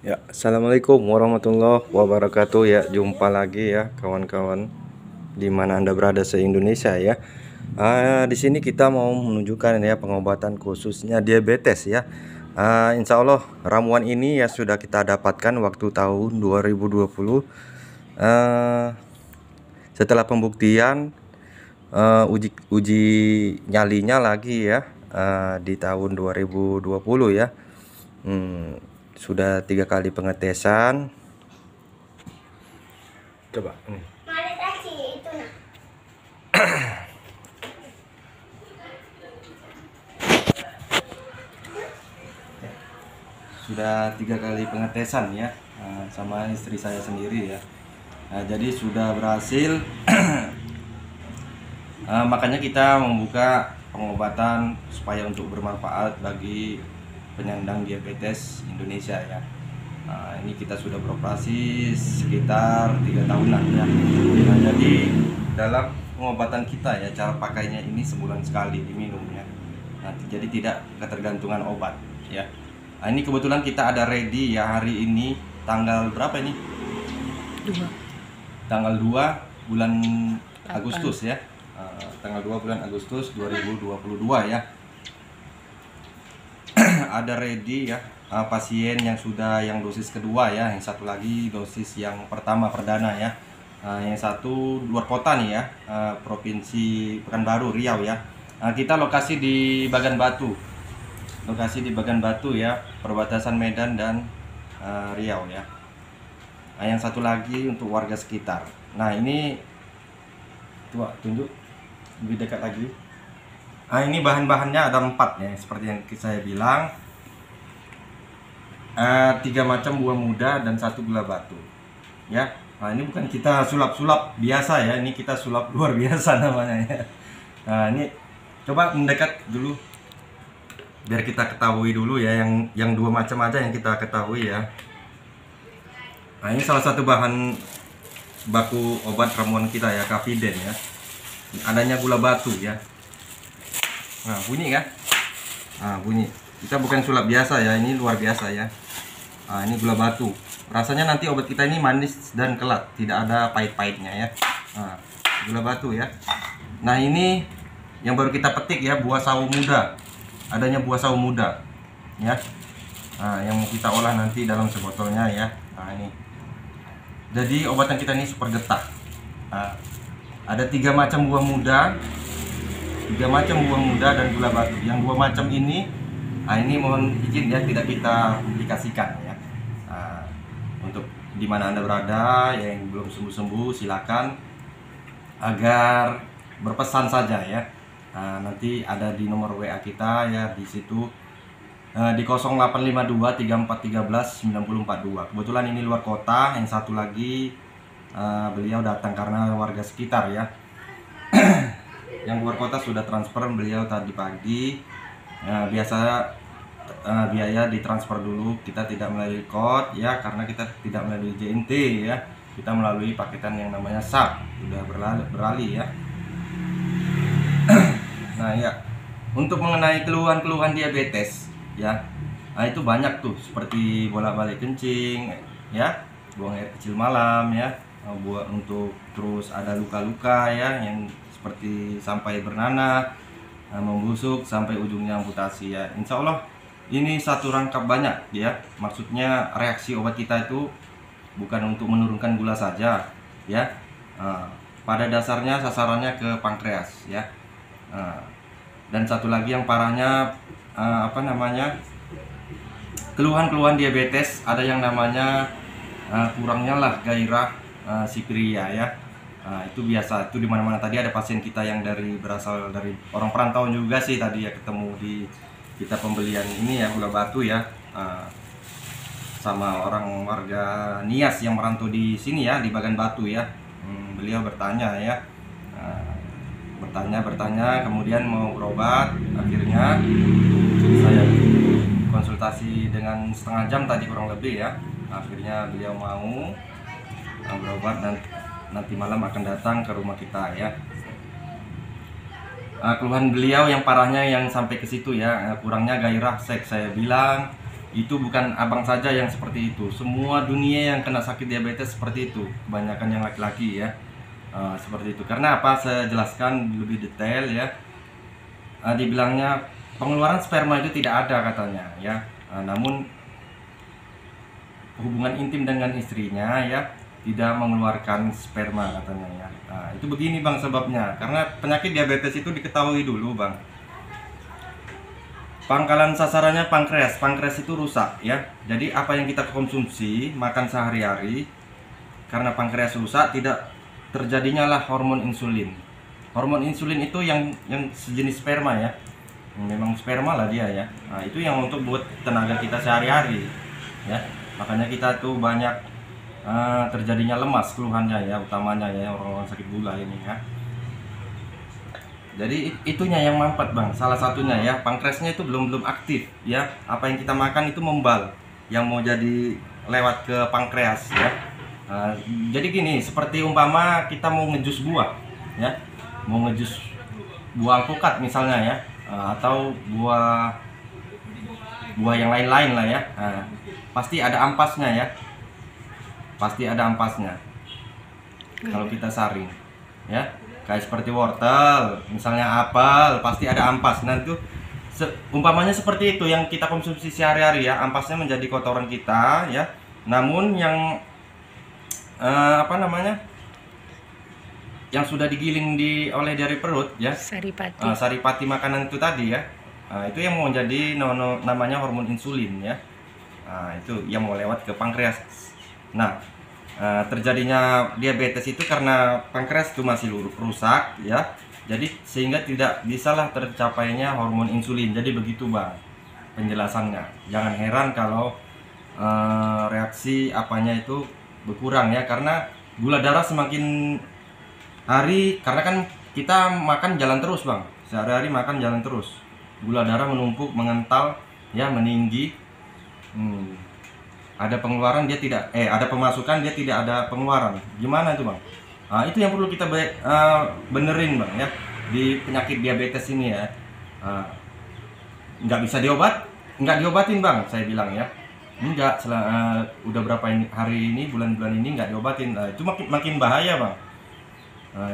Ya, assalamualaikum warahmatullahi wabarakatuh. Ya, jumpa lagi ya kawan-kawan di mana Anda berada se-Indonesia ya. Di sini kita mau menunjukkan ya pengobatan khususnya diabetes ya. Insya Allah ramuan ini ya sudah kita dapatkan waktu tahun 2020. Setelah pembuktian uji nyalinya lagi ya di tahun 2020 ya. Sudah 3 kali pengetesan. Coba ini. Sudah 3 kali pengetesan ya, sama istri saya sendiri ya. Jadi sudah berhasil. Makanya kita membuka pengobatan supaya untuk bermanfaat bagi penyandang diabetes Indonesia ya. Ini kita sudah beroperasi sekitar 3 tahunan ya. Jadi dalam pengobatan kita ya, cara pakainya ini sebulan sekali diminum ya. Jadi tidak ketergantungan obat ya. Ini kebetulan kita ada ready ya hari ini tanggal berapa ini? 2. Tanggal 2 bulan 8. Agustus ya. Tanggal 2 bulan Agustus 2022 ya. Ada ready ya pasien yang sudah yang dosis kedua ya, yang satu lagi dosis yang pertama perdana ya. Yang satu luar kota nih ya, Provinsi Pekanbaru, Riau ya. Kita lokasi di Bagan Batu. Lokasi di Bagan Batu ya, perbatasan Medan dan Riau ya. Yang satu lagi untuk warga sekitar. Nah, ini coba tunjuk lebih dekat lagi. Ini bahan-bahannya ada 4 ya, seperti yang saya bilang. 3 macam buah muda dan 1 gula batu ya. Ini bukan kita sulap-sulap biasa ya, ini kita sulap luar biasa namanya ya. Ini coba mendekat dulu biar kita ketahui dulu ya, yang 2 macam aja yang kita ketahui ya. Ini salah satu bahan baku obat ramuan kita ya, Kafiden ya. Adanya gula batu ya. Bunyi kan? Bunyi. Kita bukan sulap biasa ya, ini luar biasa ya. Ini gula batu. Rasanya nanti obat kita ini manis dan kelat, tidak ada pahit-pahitnya ya. Gula batu ya. Nah, ini yang baru kita petik ya, buah sawo muda. Adanya buah sawo muda ya. Yang mau kita olah nanti dalam sebotolnya ya. Ini. Jadi obatan kita ini super getah. Ada 3 macam buah muda. 3 macam buah muda dan gula batu. Yang 2 macam ini mohon izin ya, tidak kita publikasikan ya. Untuk di mana Anda berada yang belum sembuh-sembuh, silakan agar berpesan saja ya. Nanti ada di nomor WA kita ya, di situ di 0852 3413 9042. Kebetulan ini luar kota, yang satu lagi beliau datang karena warga sekitar ya. Yang luar kota sudah transfer beliau tadi pagi. Biasa biaya ditransfer dulu, kita tidak melalui kode ya, karena kita tidak melalui JNT ya, kita melalui paketan yang namanya SAP, sudah beralih ya. Nah ya, untuk mengenai keluhan-keluhan diabetes ya, itu banyak tuh, seperti bolak-balik kencing ya, buang air kecil malam ya, untuk terus ada luka-luka ya, yang seperti sampai bernanah, membusuk sampai ujungnya amputasi ya. Insya Allah ini satu rangkap banyak ya. Maksudnya reaksi obat kita itu bukan untuk menurunkan gula saja ya. Pada dasarnya sasarannya ke pankreas ya. Dan satu lagi yang parahnya keluhan-keluhan diabetes, ada yang namanya kurangnya lah gairah Sipiria ya. Itu biasa, itu dimana-mana. Tadi ada pasien kita yang berasal dari orang perantau juga sih tadi ya, ketemu di kita pembelian ini ya, gula batu ya, sama orang warga Nias yang merantau di sini ya, di Bagan Batu ya. Beliau bertanya ya, bertanya kemudian mau berobat. Akhirnya saya konsultasi dengan setengah jam tadi kurang lebih ya. Akhirnya beliau mau berobat dan nanti malam akan datang ke rumah kita ya. Keluhan beliau yang parahnya yang sampai ke situ ya, kurangnya gairah seks saya bilang Itu bukan abang saja yang seperti itu, semua dunia yang kena sakit diabetes seperti itu, kebanyakan yang laki-laki ya. Seperti itu. Karena apa? Saya jelaskan lebih detail ya. Dibilangnya pengeluaran sperma itu tidak ada katanya ya. Namun hubungan intim dengan istrinya ya tidak mengeluarkan sperma katanya ya. Itu begini bang sebabnya, karena penyakit diabetes itu diketahui dulu bang. Pangkalan sasarannya pankreas. Pankreas itu rusak ya. Jadi apa yang kita konsumsi, makan sehari-hari, karena pankreas rusak tidak terjadinya lah hormon insulin. Hormon insulin itu yang sejenis sperma ya. Memang sperma lah dia ya. Itu yang untuk buat tenaga kita sehari-hari ya. Makanya kita tuh banyak terjadinya lemas keluhannya ya, utamanya ya orang-orang sakit gula ini ya. Jadi itunya yang mampet bang, salah satunya ya, pankreasnya itu belum aktif ya. Apa yang kita makan itu membal, yang mau jadi lewat ke pankreas ya. Jadi gini, seperti umpama kita mau ngejus buah ya, mau ngejus buah alpukat misalnya ya, atau buah yang lain-lain lah ya. Pasti ada ampasnya ya, pasti ada ampasnya kalau kita saring ya. Kayak seperti wortel, misalnya apel, pasti ada ampas. Nah itu umpamanya seperti itu yang kita konsumsi sehari-hari ya, ampasnya menjadi kotoran kita ya. Namun yang apa namanya, yang sudah digiling oleh dari perut ya, saripati makanan itu tadi ya, itu yang mau menjadi namanya hormon insulin ya. Itu yang mau lewat ke pankreas. Nah terjadinya diabetes itu karena pankreas itu masih rusak ya, jadi sehingga tidak bisalah tercapainya hormon insulin. Jadi begitu bang penjelasannya. Jangan heran kalau reaksi apanya itu berkurang ya, karena gula darah semakin hari, karena kan kita makan jalan terus bang, sehari-hari makan jalan terus, gula darah menumpuk, mengental ya, meninggi. Ada pengeluaran dia tidak, ada pemasukan dia tidak ada pengeluaran. Gimana itu bang? Itu yang perlu kita benerin bang ya, di penyakit diabetes ini ya. Nggak bisa nggak diobatin bang, saya bilang ya. Enggak, udah berapa hari ini, bulan-bulan ini nggak diobatin. Itu makin bahaya bang.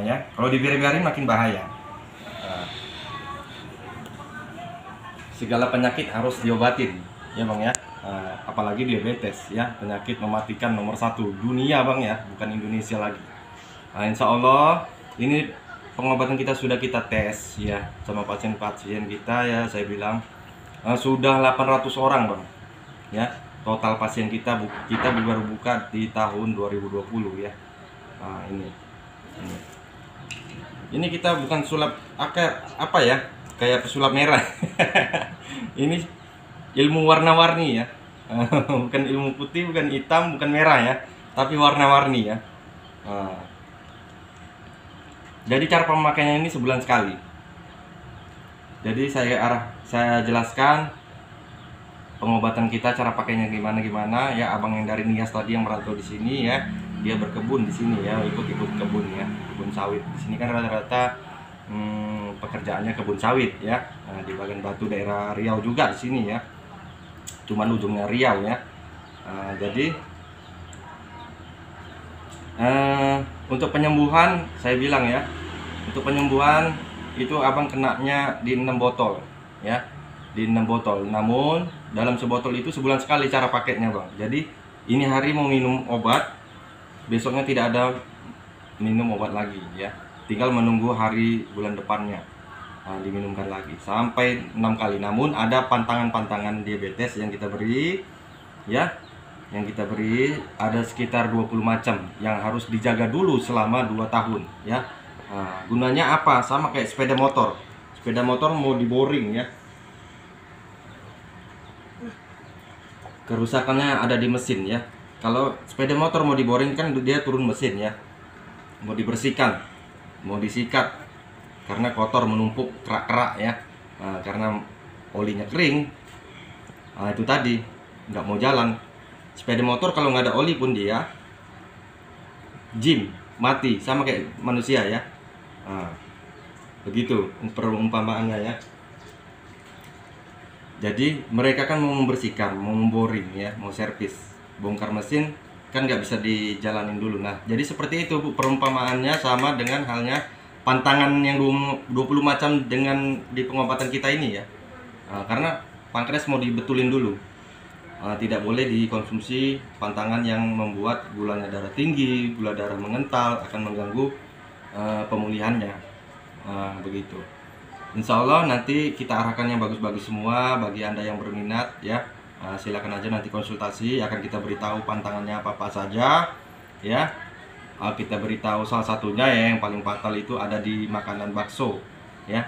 Ya, kalau dibiarin makin bahaya. Segala penyakit harus diobatin ya bang ya. Apalagi diabetes ya, penyakit mematikan nomor 1 dunia bang ya, bukan Indonesia lagi. Insya Allah ini pengobatan kita sudah kita tes ya sama pasien-pasien kita ya. Saya bilang sudah 800 orang bang ya, total pasien kita baru buka di tahun 2020 ya. Ini kita bukan sulap apa ya, kayak pesulap merah. Ini ilmu warna-warni ya. Bukan ilmu putih, bukan hitam, bukan merah ya, tapi warna-warni ya. Jadi cara pemakaiannya ini sebulan sekali. Jadi saya jelaskan pengobatan kita, cara pakainya gimana ya. Abang yang dari Nias tadi yang merantau di sini ya, dia berkebun di sini ya, ikut kebun ya, kebun sawit. Di sini kan rata-rata pekerjaannya kebun sawit ya. Di bagian Batu daerah Riau juga di sini ya, cuman ujungnya Riau ya. Jadi untuk penyembuhan saya bilang ya, untuk penyembuhan itu abang kenanya di 6 botol ya, di 6 botol. Namun dalam sebotol itu sebulan sekali cara pakainya bang. Jadi ini hari mau minum obat, besoknya tidak ada minum obat lagi ya, tinggal menunggu hari bulan depannya diminumkan lagi sampai 6 kali. Namun ada pantangan diabetes yang kita beri ya, yang kita beri ada sekitar 20 macam yang harus dijaga dulu selama 2 tahun ya. Gunanya apa? Sama kayak sepeda motor mau diboring ya, kerusakannya ada di mesin ya. Kalau sepeda motor mau diboring kan dia turun mesin ya, mau dibersihkan, mau disikat karena kotor menumpuk kerak-kerak ya. Karena olinya kering, itu tadi nggak mau jalan. Sepeda motor kalau nggak ada oli pun dia mati, sama kayak manusia ya. Begitu perumpamaannya ya. Jadi mereka kan mau membersihkan, mau memboring ya, mau servis, bongkar mesin kan nggak bisa dijalanin dulu. Nah, jadi seperti itu Bu, perumpamaannya sama dengan halnya pantangan yang 20 macam dengan di pengobatan kita ini ya. Karena pankreas mau dibetulin dulu. Tidak boleh dikonsumsi pantangan yang membuat gulanya darah tinggi, gula darah mengental, akan mengganggu pemulihannya. Begitu. Insya Allah nanti kita arahkan yang bagus-bagus semua bagi Anda yang berminat ya. Silakan aja nanti konsultasi, akan kita beritahu pantangannya apa-apa saja ya. Kita beritahu salah satunya ya, yang paling fatal itu ada di makanan bakso ya.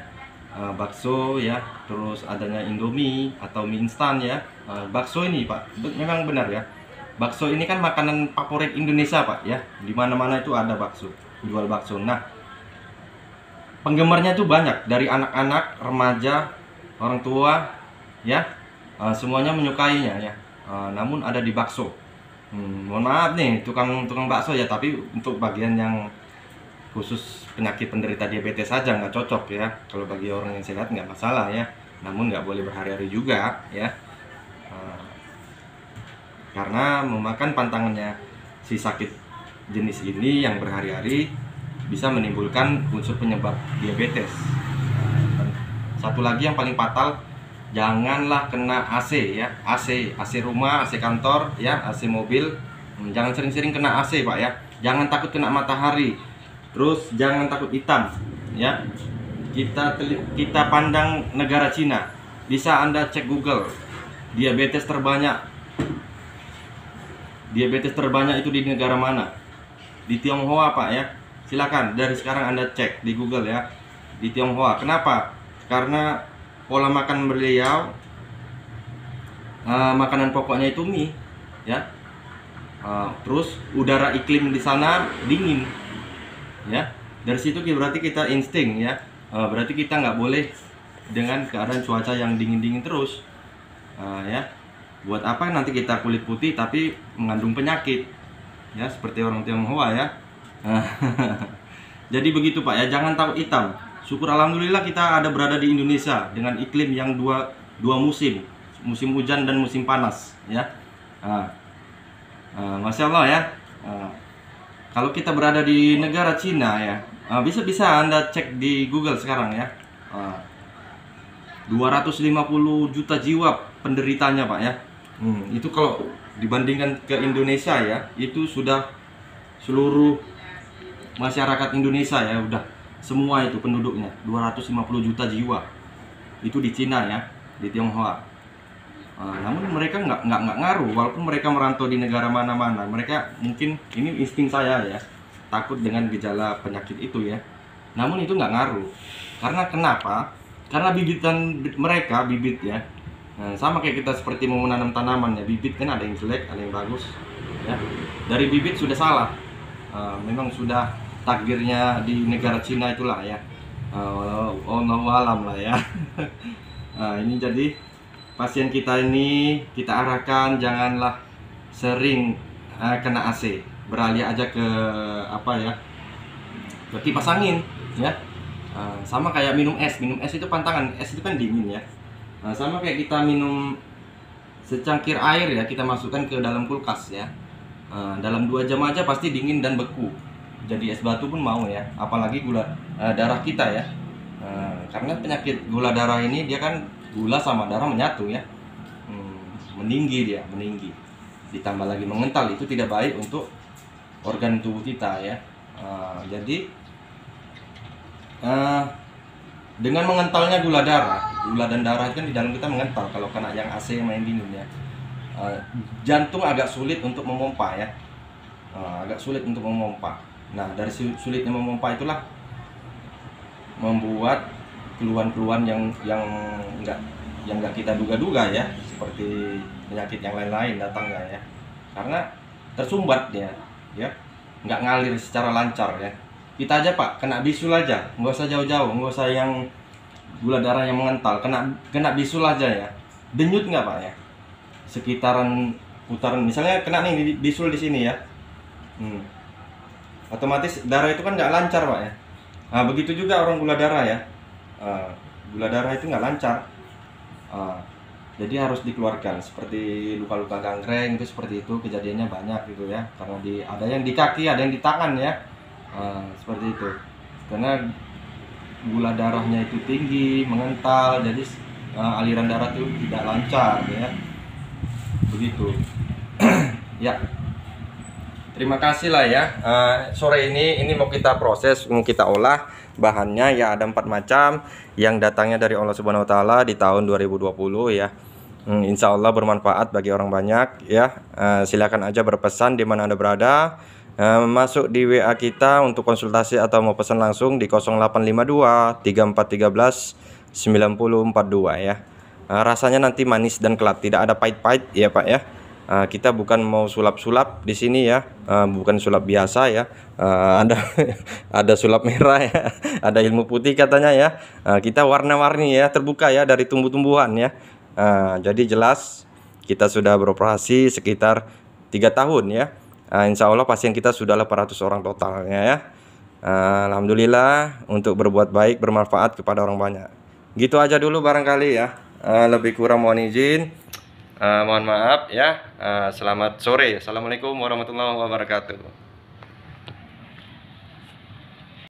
Bakso ya, terus adanya Indomie atau mie instan ya. Bakso ini Pak, memang benar ya. Bakso ini kan makanan favorit Indonesia Pak ya. Di mana-mana itu ada bakso, jual bakso. Nah, penggemarnya tuh banyak, dari anak-anak, remaja, orang tua, ya, semuanya menyukainya ya. Namun ada di bakso. Mohon maaf nih, tukang bakso ya, tapi untuk bagian yang khusus penyakit penderita diabetes saja nggak cocok ya. Kalau bagi orang yang sehat nggak masalah ya. Namun nggak boleh berhari-hari juga ya. Karena memakan pantangannya si sakit jenis ini yang berhari-hari bisa menimbulkan unsur penyebab diabetes. Satu lagi yang paling fatal, janganlah kena AC ya, AC rumah, AC kantor ya, AC mobil. Jangan sering-sering kena AC Pak ya. Jangan takut kena matahari. Terus jangan takut hitam ya. Kita pandang negara Cina. Bisa Anda cek Google. Diabetes terbanyak itu di negara mana? Di Tionghoa Pak ya. Silakan dari sekarang Anda cek di Google ya, di Tionghoa. Kenapa? Karena pola makan beliau, makanan pokoknya itu mie ya. Terus udara iklim di sana dingin ya. Dari situ berarti kita insting ya. Berarti kita nggak boleh dengan keadaan cuaca yang dingin-dingin terus ya. Buat apa nanti kita kulit putih tapi mengandung penyakit ya, seperti orang Tionghoa ya. Jadi begitu Pak ya, jangan takut hitam. Syukur alhamdulillah kita ada berada di Indonesia dengan iklim yang dua musim, musim hujan dan musim panas ya. Masya Allah ya. Kalau kita berada di negara Cina ya, bisa Anda cek di Google sekarang ya. 250 juta jiwa penderitanya Pak ya. Itu kalau dibandingkan ke Indonesia ya, itu sudah seluruh masyarakat Indonesia ya, udah semua itu penduduknya 250 juta jiwa itu di Cina ya, di Tionghoa. Namun mereka nggak ngaruh, walaupun mereka merantau di negara mana-mana. Mereka mungkin, ini insting saya ya, takut dengan gejala penyakit itu ya. Namun itu nggak ngaruh. Karena kenapa? Karena bibitan mereka, bibit ya. Sama kayak kita seperti mau menanam tanaman ya, bibit kan ada yang jelek, ada yang bagus ya. Dari bibit sudah salah. Memang sudah takdirnya di negara Cina itulah ya. Wallahu alam lah ya. Ini jadi pasien kita ini kita arahkan janganlah sering kena AC, beralih aja ke apa ya, ke kipas angin ya. Sama kayak minum es itu pantangan, es itu kan dingin ya. Sama kayak kita minum secangkir air ya, kita masukkan ke dalam kulkas ya. Dalam 2 jam aja pasti dingin dan beku. Jadi es batu pun mau ya, apalagi gula darah kita ya. Karena penyakit gula darah ini dia kan gula sama darah menyatu ya. Meninggi, ditambah lagi mengental, itu tidak baik untuk organ tubuh kita ya. Jadi dengan mengentalnya gula dan darah kan di dalam kita mengental kalau kena yang AC yang main dingin ya. Jantung agak sulit untuk memompa ya, agak sulit untuk memompa. Nah, dari sulitnya memompa itulah membuat keluhan-keluhan yang nggak kita duga-duga ya, seperti penyakit yang lain-lain datangnya ya, karena tersumbat dia ya, nggak ngalir secara lancar ya. Kita aja Pak kena bisul aja, nggak usah jauh-jauh, nggak usah yang gula darah yang mengental, kena bisul aja ya, denyut nggak Pak ya, sekitaran putaran, misalnya kena nih bisul di sini ya, otomatis darah itu kan nggak lancar Pak ya. Nah, begitu juga orang gula darah ya, gula darah itu nggak lancar. jadi harus dikeluarkan. Seperti luka-luka gangreng itu seperti itu kejadiannya banyak gitu ya, karena ada yang di kaki, ada yang di tangan ya. Seperti itu, karena gula darahnya itu tinggi, mengental, jadi aliran darah itu tidak lancar ya, begitu. Ya, terima kasih lah ya. Sore ini mau kita proses, mau kita olah bahannya ya. Ada 4 macam yang datangnya dari Allah Subhanahu Wa Taala di tahun 2020 ya. Insya Allah bermanfaat bagi orang banyak ya. Silakan aja berpesan di mana Anda berada. Masuk di WA kita untuk konsultasi atau mau pesan langsung di 0852 3413 9042 ya. Rasanya nanti manis dan kelap, tidak ada pahit-pahit ya Pak ya. Kita bukan mau sulap-sulap di sini ya, bukan sulap biasa ya. Ada ada sulap merah ya, ada ilmu putih katanya ya. Kita warna-warni ya, terbuka ya dari tumbuh-tumbuhan ya. Jadi jelas kita sudah beroperasi sekitar 3 tahun ya. Insya Allah pasien kita sudah 800 orang totalnya ya. Alhamdulillah untuk berbuat baik bermanfaat kepada orang banyak. Gitu aja dulu barangkali ya. Lebih kurang mohon izin. Mohon maaf ya. Selamat sore. Assalamualaikum warahmatullahi wabarakatuh.